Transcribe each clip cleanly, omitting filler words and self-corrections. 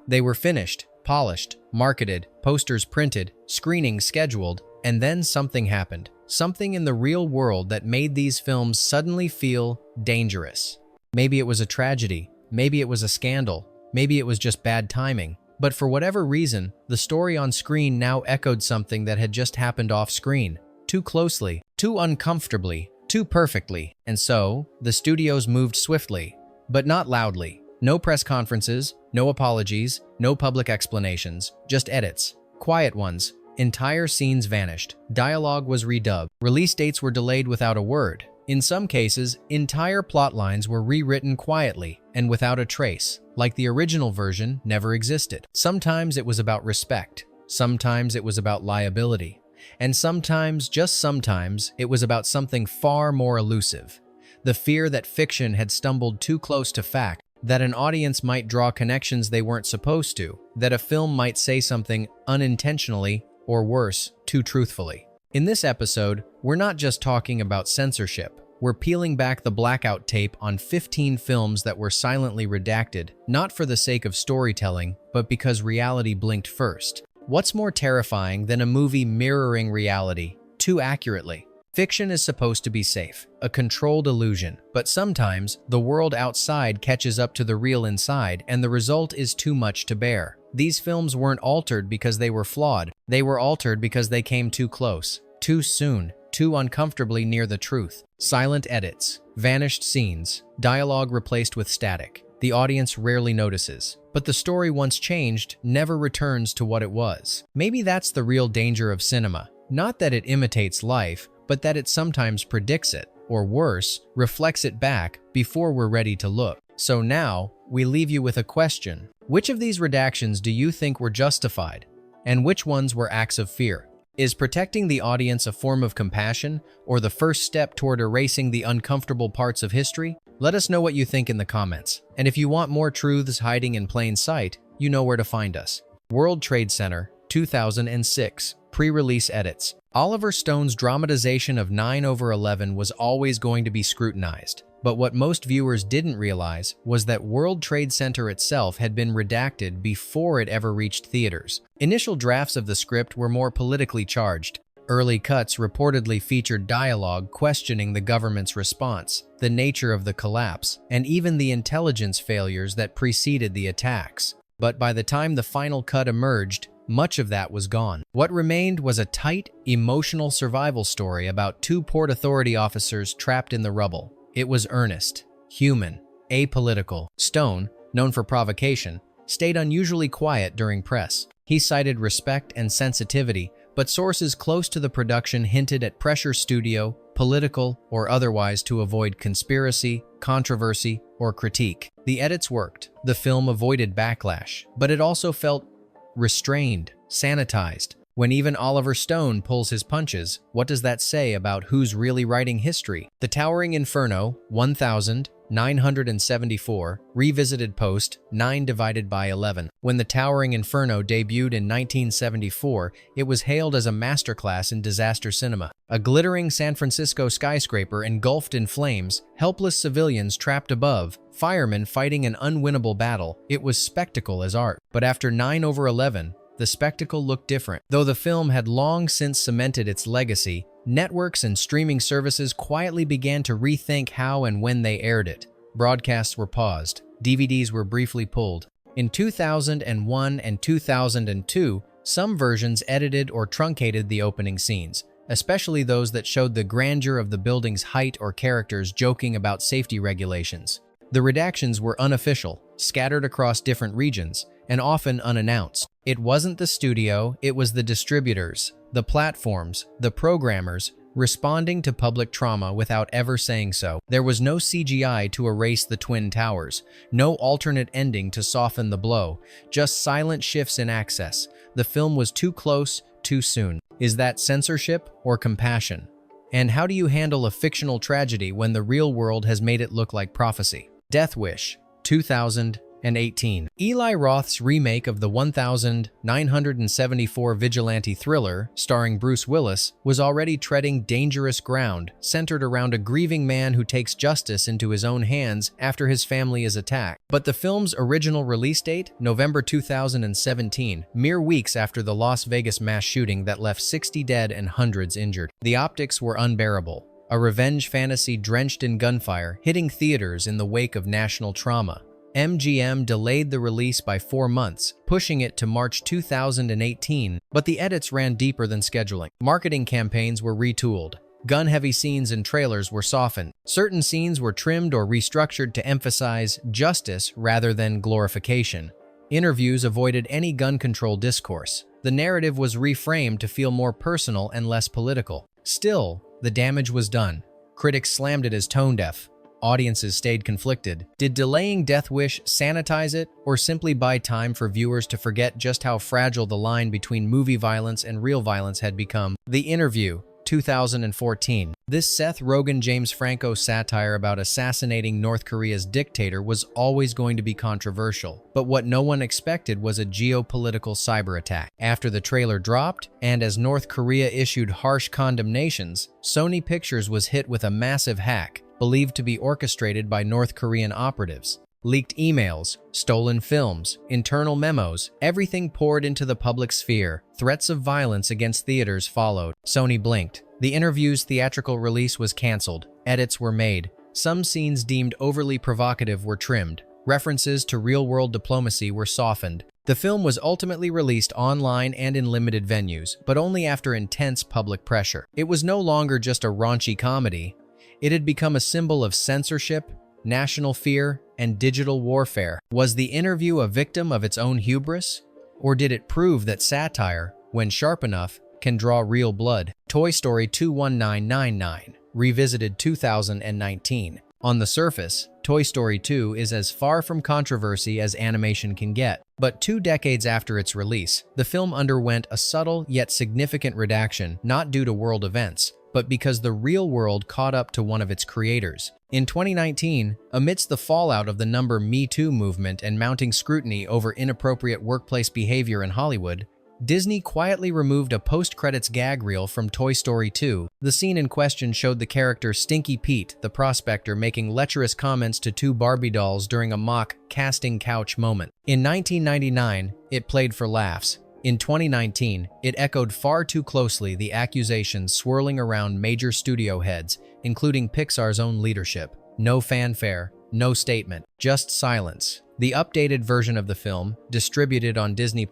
They were finished, polished, marketed, posters printed, screenings scheduled, and then something happened. Something in the real world that made these films suddenly feel dangerous. Maybe it was a tragedy, maybe it was a scandal, maybe it was just bad timing. But for whatever reason, the story on screen now echoed something that had just happened off screen. Too closely, too uncomfortably, too perfectly. And so, the studios moved swiftly, but not loudly. No press conferences, no apologies, no public explanations, just edits. Quiet ones. Entire scenes vanished. Dialogue was redubbed. Release dates were delayed without a word. In some cases, entire plot lines were rewritten quietly and without a trace, like the original version never existed. Sometimes it was about respect, sometimes it was about liability, and sometimes, just sometimes, it was about something far more elusive. The fear that fiction had stumbled too close to fact, that an audience might draw connections they weren't supposed to, that a film might say something unintentionally, or worse, too truthfully. In this episode, we're not just talking about censorship. We're peeling back the blackout tape on 15 films that were silently redacted, not for the sake of storytelling, but because reality blinked first. What's more terrifying than a movie mirroring reality too accurately? Fiction is supposed to be safe, a controlled illusion, but sometimes the world outside catches up to the real inside, and the result is too much to bear. These films weren't altered because they were flawed. They were altered because they came too close, too soon, too uncomfortably near the truth. Silent edits, vanished scenes, dialogue replaced with static. The audience rarely notices, but the story once changed never returns to what it was. Maybe that's the real danger of cinema. Not that it imitates life, but that it sometimes predicts it, or worse, reflects it back before we're ready to look. So now, we leave you with a question. Which of these redactions do you think were justified, and which ones were acts of fear? Is protecting the audience a form of compassion, or the first step toward erasing the uncomfortable parts of history? Let us know what you think in the comments. And if you want more truths hiding in plain sight, you know where to find us. World Trade Center, 2006, pre-release edits. Oliver Stone's dramatization of 9/11 was always going to be scrutinized. But what most viewers didn't realize was that World Trade Center itself had been redacted before it ever reached theaters. Initial drafts of the script were more politically charged. Early cuts reportedly featured dialogue questioning the government's response, the nature of the collapse, and even the intelligence failures that preceded the attacks. But by the time the final cut emerged, much of that was gone. What remained was a tight, emotional survival story about two Port Authority officers trapped in the rubble. It was earnest, human, apolitical. Stone, known for provocation, stayed unusually quiet during press. He cited respect and sensitivity, but sources close to the production hinted at pressure studio, political or otherwise, to avoid conspiracy, controversy, or critique. The edits worked. The film avoided backlash, but it also felt restrained, sanitized. When even Oliver Stone pulls his punches, what does that say about who's really writing history? The Towering Inferno, 1974, revisited post 9/11. When The Towering Inferno debuted in 1974, it was hailed as a masterclass in disaster cinema. A glittering San Francisco skyscraper engulfed in flames, helpless civilians trapped above, firemen fighting an unwinnable battle. It was spectacle as art. But after 9/11, the spectacle looked different. Though the film had long since cemented its legacy, networks and streaming services quietly began to rethink how and when they aired it. Broadcasts were paused. DVDs were briefly pulled. In 2001 and 2002, some versions edited or truncated the opening scenes, especially those that showed the grandeur of the building's height or characters joking about safety regulations. The redactions were unofficial, scattered across different regions, and often unannounced. It wasn't the studio, it was the distributors, the platforms, the programmers, responding to public trauma without ever saying so. There was no CGI to erase the Twin Towers, no alternate ending to soften the blow, just silent shifts in access. The film was too close, too soon. Is that censorship or compassion? And how do you handle a fictional tragedy when the real world has made it look like prophecy? Death Wish, 2000, 2018. Eli Roth's remake of the 1974 vigilante thriller, starring Bruce Willis, was already treading dangerous ground, centered around a grieving man who takes justice into his own hands after his family is attacked. But the film's original release date, November 2017, mere weeks after the Las Vegas mass shooting that left 60 dead and hundreds injured. The optics were unbearable. A revenge fantasy drenched in gunfire, hitting theaters in the wake of national trauma. MGM delayed the release by 4 months, pushing it to March 2018, but the edits ran deeper than scheduling. Marketing campaigns were retooled. Gun-heavy scenes and trailers were softened. Certain scenes were trimmed or restructured to emphasize justice rather than glorification. Interviews avoided any gun control discourse. The narrative was reframed to feel more personal and less political. Still, the damage was done. Critics slammed it as tone-deaf. Audiences stayed conflicted. Did delaying Death Wish sanitize it, or simply buy time for viewers to forget just how fragile the line between movie violence and real violence had become? The Interview, 2014. This Seth Rogen-James Franco satire about assassinating North Korea's dictator was always going to be controversial, but what no one expected was a geopolitical cyber attack. After the trailer dropped, and as North Korea issued harsh condemnations, Sony Pictures was hit with a massive hack, believed to be orchestrated by North Korean operatives. Leaked emails, stolen films, internal memos, everything poured into the public sphere. Threats of violence against theaters followed. Sony blinked. The Interview's theatrical release was canceled. Edits were made. Some scenes deemed overly provocative were trimmed. References to real-world diplomacy were softened. The film was ultimately released online and in limited venues, but only after intense public pressure. It was no longer just a raunchy comedy. It had become a symbol of censorship, national fear, and digital warfare. Was The Interview a victim of its own hubris? Or did it prove that satire, when sharp enough, can draw real blood? Toy Story 21999, revisited 2019. On the surface, Toy Story 2 is as far from controversy as animation can get. But 2 decades after its release, the film underwent a subtle yet significant redaction, not due to world events, but because the real world caught up to one of its creators. In 2019, amidst the fallout of the Me Too movement and mounting scrutiny over inappropriate workplace behavior in Hollywood, Disney quietly removed a post-credits gag reel from Toy Story 2. The scene in question showed the character Stinky Pete, the prospector, making lecherous comments to 2 Barbie dolls during a mock casting couch moment. In 1999, it played for laughs. In 2019, it echoed far too closely the accusations swirling around major studio heads, including Pixar's own leadership. No fanfare, no statement, just silence. The updated version of the film, distributed on Disney+,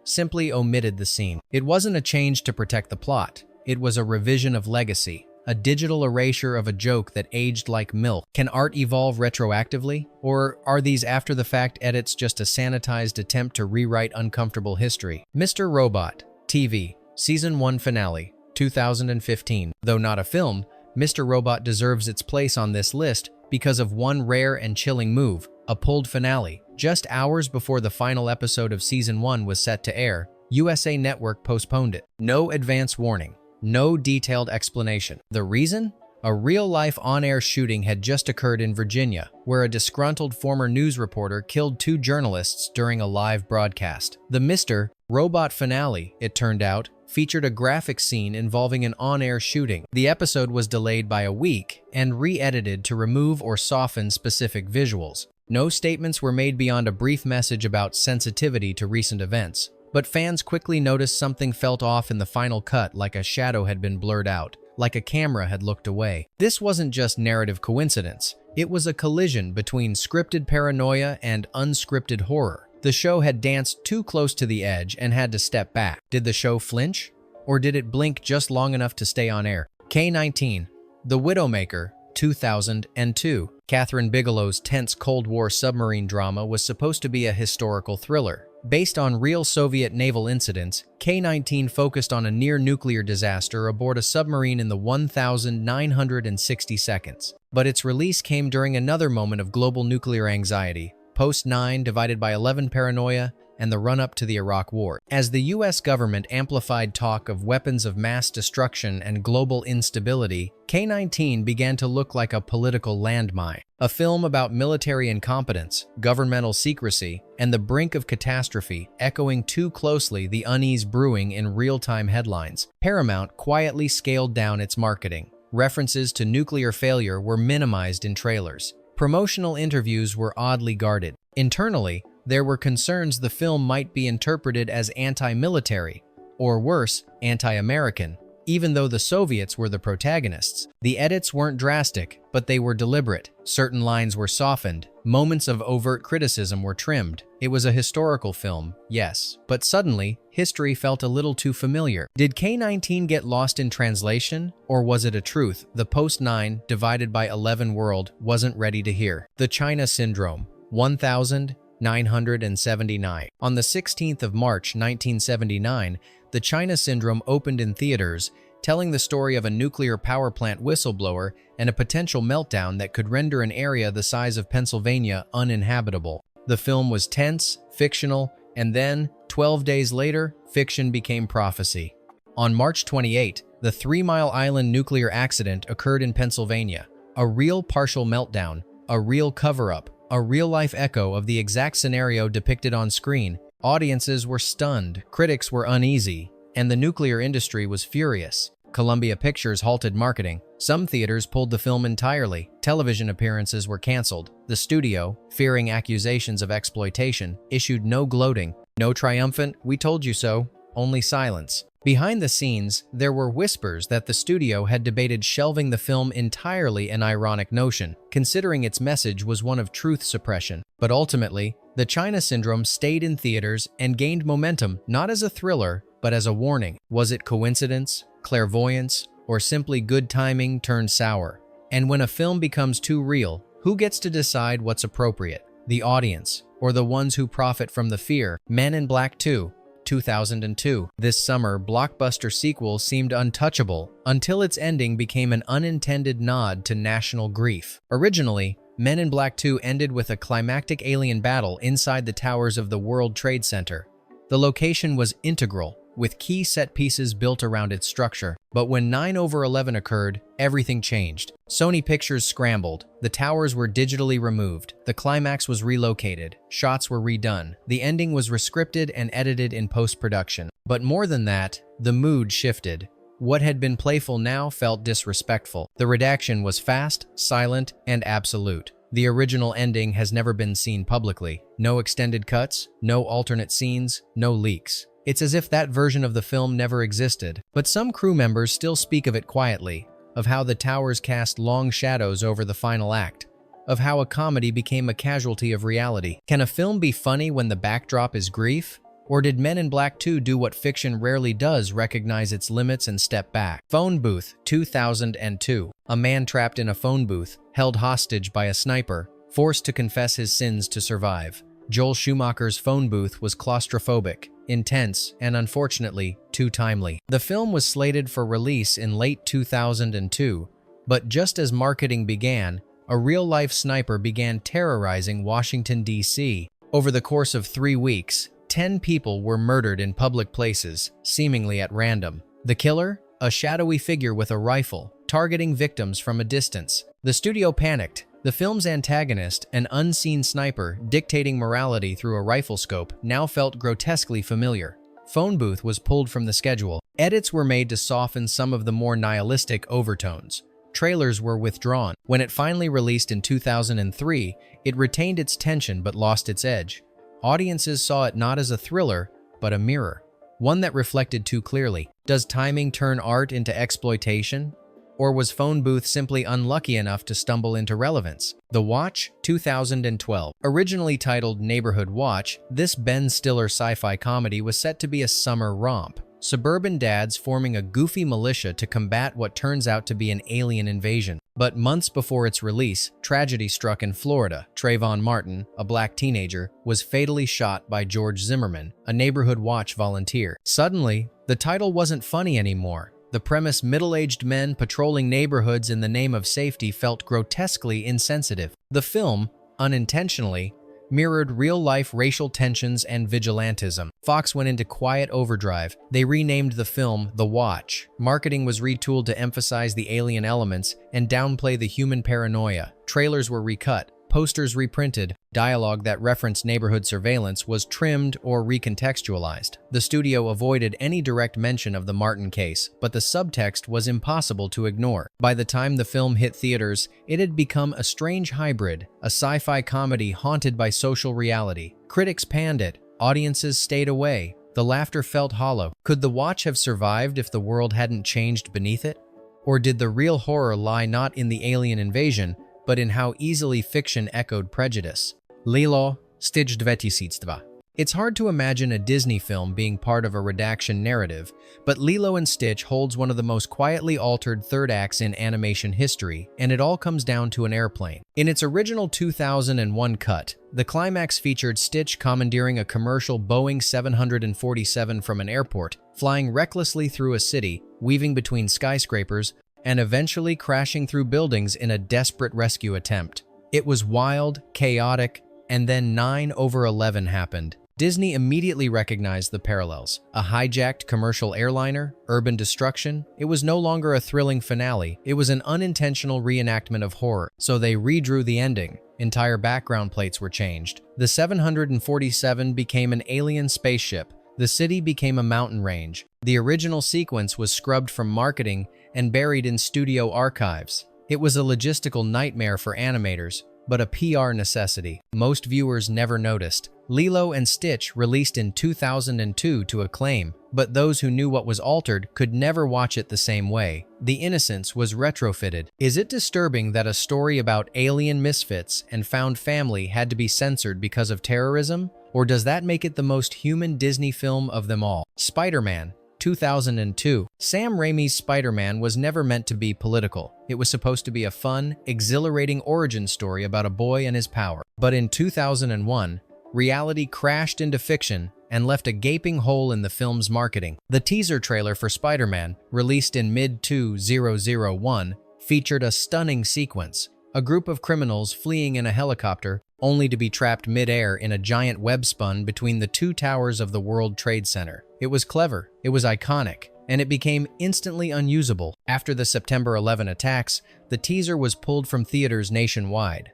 simply omitted the scene. It wasn't a change to protect the plot. It was a revision of legacy, a digital erasure of a joke that aged like milk. Can art evolve retroactively? Or are these after-the-fact edits just a sanitized attempt to rewrite uncomfortable history? Mr. Robot, TV, Season 1 Finale, 2015. Though not a film, Mr. Robot deserves its place on this list because of one rare and chilling move, a pulled finale. Just hours before the final episode of Season 1 was set to air, USA Network postponed it. No advance warning. No detailed explanation. The reason? A real-life on-air shooting had just occurred in Virginia, where a disgruntled former news reporter killed 2 journalists during a live broadcast. The Mr. Robot finale, it turned out, featured a graphic scene involving an on-air shooting. The episode was delayed by a week and re-edited to remove or soften specific visuals. No statements were made beyond a brief message about sensitivity to recent events. But fans quickly noticed something felt off in the final cut, like a shadow had been blurred out, like a camera had looked away. This wasn't just narrative coincidence. It was a collision between scripted paranoia and unscripted horror. The show had danced too close to the edge and had to step back. Did the show flinch? Or did it blink just long enough to stay on air? K-19, The Widowmaker, 2002. Catherine Bigelow's tense Cold War submarine drama was supposed to be a historical thriller. Based on real Soviet naval incidents, K-19 focused on a near-nuclear disaster aboard a submarine in the 1,960 seconds. But its release came during another moment of global nuclear anxiety, post-9 divided by 11 paranoia, and the run-up to the Iraq War. As the US government amplified talk of weapons of mass destruction and global instability, K-19 began to look like a political landmine. A film about military incompetence, governmental secrecy, and the brink of catastrophe, echoing too closely the unease brewing in real-time headlines. Paramount quietly scaled down its marketing. References to nuclear failure were minimized in trailers. Promotional interviews were oddly guarded. Internally, there were concerns the film might be interpreted as anti-military, or worse, anti-American, even though the Soviets were the protagonists. The edits weren't drastic, but they were deliberate. Certain lines were softened. Moments of overt criticism were trimmed. It was a historical film, yes, but suddenly, history felt a little too familiar. Did K-19 get lost in translation, or was it a truth the post-9 divided by 11 world wasn't ready to hear? The China Syndrome, 1979. On the 16th of March 1979, The China Syndrome opened in theaters, telling the story of a nuclear power plant whistleblower and a potential meltdown that could render an area the size of Pennsylvania uninhabitable. The film was tense, fictional, and then, 12 days later, fiction became prophecy. On March 28, the 3 Mile Island nuclear accident occurred in Pennsylvania. A real partial meltdown, a real cover-up, a real-life echo of the exact scenario depicted on screen. Audiences were stunned, critics were uneasy, and the nuclear industry was furious. Columbia Pictures halted marketing. Some theaters pulled the film entirely. Television appearances were canceled. The studio, fearing accusations of exploitation, issued no gloating, no triumphant, "We told you so," only silence. Behind the scenes, there were whispers that the studio had debated shelving the film entirely, an ironic notion, considering its message was one of truth suppression. But ultimately, The China Syndrome stayed in theaters and gained momentum not as a thriller, but as a warning. Was it coincidence, clairvoyance, or simply good timing turned sour? And when a film becomes too real, who gets to decide what's appropriate? The audience, or the ones who profit from the fear? Men in Black 2, 2002. This summer, blockbuster sequel seemed untouchable until its ending became an unintended nod to national grief. Originally, Men in Black 2 ended with a climactic alien battle inside the towers of the World Trade Center. The location was integral, with key set pieces built around its structure. But when 9/11 occurred, everything changed. Sony Pictures scrambled. The towers were digitally removed. The climax was relocated. Shots were redone. The ending was rescripted and edited in post-production. But more than that, the mood shifted. What had been playful now felt disrespectful. The redaction was fast, silent, and absolute. The original ending has never been seen publicly. No extended cuts, no alternate scenes, no leaks. It's as if that version of the film never existed. But some crew members still speak of it quietly, of how the towers cast long shadows over the final act, of how a comedy became a casualty of reality. Can a film be funny when the backdrop is grief? Or did Men in Black 2 do what fiction rarely does, recognize its limits and step back? Phone Booth, 2002. A man trapped in a phone booth, held hostage by a sniper, forced to confess his sins to survive. Joel Schumacher's Phone Booth was claustrophobic, intense, and unfortunately, too timely. The film was slated for release in late 2002, but just as marketing began, a real-life sniper began terrorizing Washington, D.C. Over the course of 3 weeks, 10 people were murdered in public places, seemingly at random. The killer? A shadowy figure with a rifle, targeting victims from a distance. The studio panicked. The film's antagonist, an unseen sniper dictating morality through a rifle scope, now felt grotesquely familiar. Phone Booth was pulled from the schedule. Edits were made to soften some of the more nihilistic overtones. Trailers were withdrawn. When it finally released in 2003, it retained its tension but lost its edge. Audiences saw it not as a thriller, but a mirror, one that reflected too clearly. Does timing turn art into exploitation? Or was Phone Booth simply unlucky enough to stumble into relevance? The Watch, 2012. Originally titled Neighborhood Watch, this Ben Stiller sci-fi comedy was set to be a summer romp. Suburban dads forming a goofy militia to combat what turns out to be an alien invasion. But months before its release, tragedy struck in Florida. Trayvon Martin, a black teenager, was fatally shot by George Zimmerman, a neighborhood watch volunteer. Suddenly, the title wasn't funny anymore. The premise, middle-aged men patrolling neighborhoods in the name of safety, felt grotesquely insensitive. The film, unintentionally, mirrored real-life racial tensions and vigilantism. Fox went into quiet overdrive. They renamed the film The Watch. Marketing was retooled to emphasize the alien elements and downplay the human paranoia. Trailers were recut, posters reprinted, dialogue that referenced neighborhood surveillance was trimmed or recontextualized. The studio avoided any direct mention of the Martin case, but the subtext was impossible to ignore. By the time the film hit theaters, it had become a strange hybrid, a sci-fi comedy haunted by social reality. Critics panned it, audiences stayed away, the laughter felt hollow. Could The Watch have survived if the world hadn't changed beneath it? Or did the real horror lie not in the alien invasion, but in how easily fiction echoed prejudice? Lilo, Stitch 2002. It's hard to imagine a Disney film being part of a redaction narrative, but Lilo and Stitch holds one of the most quietly altered third acts in animation history, and it all comes down to an airplane. In its original 2001 cut, the climax featured Stitch commandeering a commercial Boeing 747 from an airport, flying recklessly through a city, weaving between skyscrapers, and eventually crashing through buildings in a desperate rescue attempt. It was wild, chaotic, and then 9/11 happened. Disney immediately recognized the parallels. A hijacked commercial airliner, urban destruction. It was no longer a thrilling finale, it was an unintentional reenactment of horror, so they redrew the ending. Entire background plates were changed. The 747 became an alien spaceship. The city became a mountain range. The original sequence was scrubbed from marketing and buried in studio archives. It was a logistical nightmare for animators, but a PR necessity. Most viewers never noticed. Lilo and Stitch released in 2002 to acclaim, but those who knew what was altered could never watch it the same way. The innocence was retrofitted. Is it disturbing that a story about alien misfits and found family had to be censored because of terrorism? Or does that make it the most human Disney film of them all? Spider-Man, 2002. Sam Raimi's Spider-Man was never meant to be political. It was supposed to be a fun, exhilarating origin story about a boy and his power. But in 2001, reality crashed into fiction and left a gaping hole in the film's marketing. The teaser trailer for Spider-Man, released in mid-2001, featured a stunning sequence. A group of criminals fleeing in a helicopter, only to be trapped mid-air in a giant web spun between the two towers of the World Trade Center. It was clever, it was iconic, and it became instantly unusable. After the September 11 attacks, the teaser was pulled from theaters nationwide.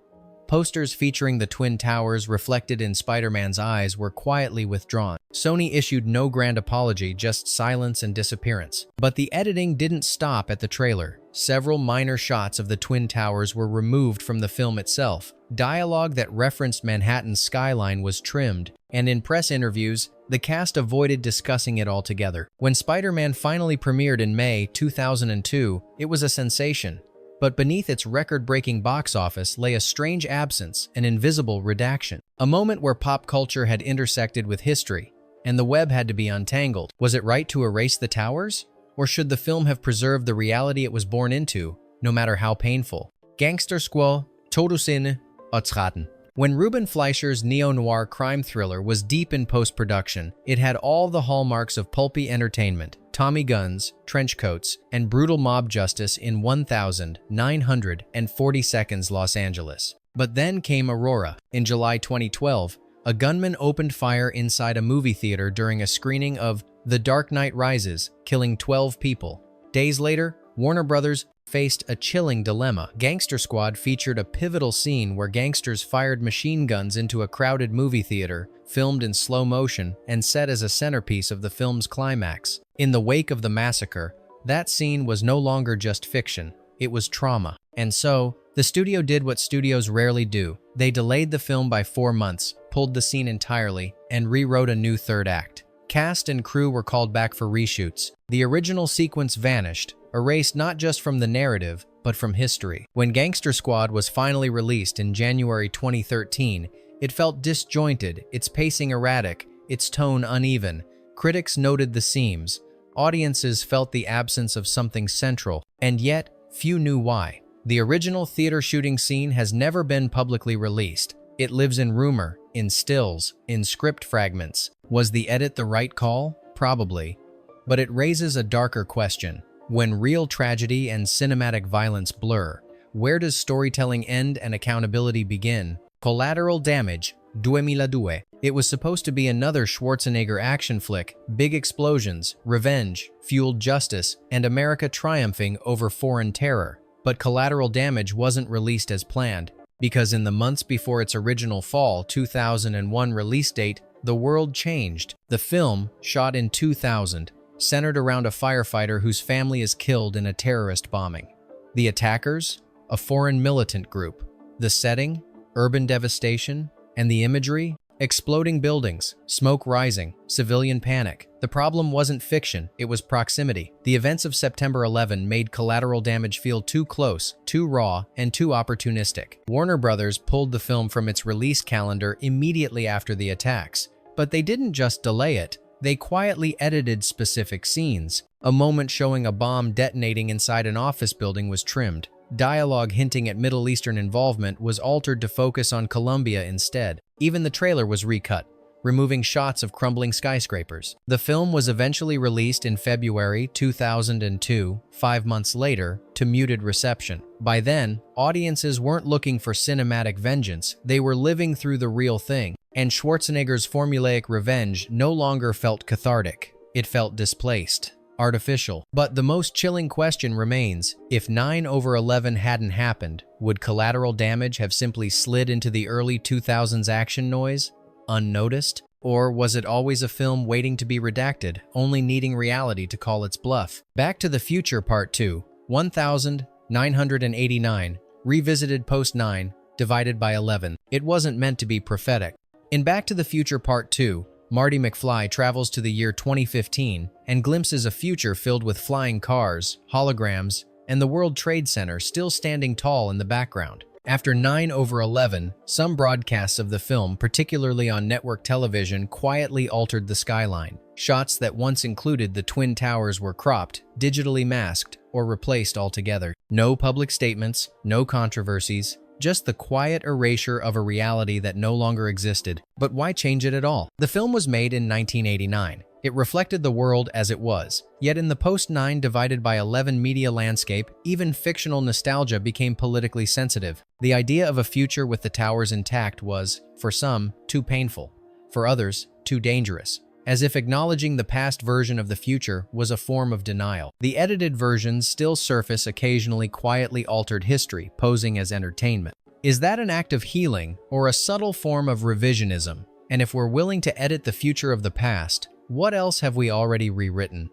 Posters featuring the Twin Towers reflected in Spider-Man's eyes were quietly withdrawn. Sony issued no grand apology, just silence and disappearance. But the editing didn't stop at the trailer. Several minor shots of the Twin Towers were removed from the film itself. Dialogue that referenced Manhattan's skyline was trimmed, and in press interviews, the cast avoided discussing it altogether. When Spider-Man finally premiered in May 2002, it was a sensation. But beneath its record-breaking box office lay a strange absence, an invisible redaction. A moment where pop culture had intersected with history, and the web had to be untangled. Was it right to erase the towers? Or should the film have preserved the reality it was born into, no matter how painful? Gangster Squall, Todessinne, Otzraten. When Ruben Fleischer's neo-noir crime thriller was deep in post-production, it had all the hallmarks of pulpy entertainment: Tommy guns, trench coats, and brutal mob justice in 1,940 seconds Los Angeles. But then came Aurora. In July 2012, a gunman opened fire inside a movie theater during a screening of The Dark Knight Rises, killing 12 people. Days later, Warner Brothers faced a chilling dilemma. Gangster Squad featured a pivotal scene where gangsters fired machine guns into a crowded movie theater, filmed in slow motion, and set as a centerpiece of the film's climax. In the wake of the massacre, that scene was no longer just fiction, it was trauma. And so, the studio did what studios rarely do. They delayed the film by 4 months, pulled the scene entirely, and rewrote a new third act. Cast and crew were called back for reshoots. The original sequence vanished, erased not just from the narrative, but from history. When Gangster Squad was finally released in January 2013, it felt disjointed, its pacing erratic, its tone uneven. Critics noted the seams. Audiences felt the absence of something central, and yet, few knew why. The original theater shooting scene has never been publicly released. It lives in rumor, in stills, in script fragments. Was the edit the right call? Probably. But it raises a darker question. When real tragedy and cinematic violence blur, where does storytelling end and accountability begin? Collateral Damage, 2002. It was supposed to be another Schwarzenegger action flick, big explosions, revenge, fueled justice, and America triumphing over foreign terror. But Collateral Damage wasn't released as planned, because in the months before its original fall 2001 release date, the world changed. The film, shot in 2000, centered around a firefighter whose family is killed in a terrorist bombing. The attackers? A foreign militant group. The setting? Urban devastation. And the imagery? Exploding buildings, smoke rising, civilian panic. The problem wasn't fiction, it was proximity. The events of September 11 made Collateral Damage feel too close, too raw, and too opportunistic. Warner Brothers pulled the film from its release calendar immediately after the attacks. But they didn't just delay it, they quietly edited specific scenes. A moment showing a bomb detonating inside an office building was trimmed. Dialogue hinting at Middle Eastern involvement was altered to focus on Colombia instead. Even the trailer was recut, removing shots of crumbling skyscrapers. The film was eventually released in February 2002, 5 months later, to muted reception. By then, audiences weren't looking for cinematic vengeance, they were living through the real thing. And Schwarzenegger's formulaic revenge no longer felt cathartic. It felt displaced. Artificial. But the most chilling question remains, if 9/11 hadn't happened, would Collateral Damage have simply slid into the early 2000s action noise, unnoticed? Or was it always a film waiting to be redacted, only needing reality to call its bluff? Back to the Future Part 2, 1989, revisited post 9, divided by 11. It wasn't meant to be prophetic. In Back to the Future Part 2, Marty McFly travels to the year 2015 and glimpses a future filled with flying cars, holograms, and the World Trade Center still standing tall in the background. After 9/11, some broadcasts of the film, particularly on network television, quietly altered the skyline. Shots that once included the Twin Towers were cropped, digitally masked, or replaced altogether. No public statements, no controversies, just the quiet erasure of a reality that no longer existed. But why change it at all? The film was made in 1989. It reflected the world as it was. Yet in the post-9 divided by 11 media landscape, even fictional nostalgia became politically sensitive. The idea of a future with the towers intact was, for some, too painful. For others, too dangerous. As if acknowledging the past version of the future was a form of denial. The edited versions still surface occasionally quietly altered history, posing as entertainment. Is that an act of healing or a subtle form of revisionism? And if we're willing to edit the future of the past, what else have we already rewritten?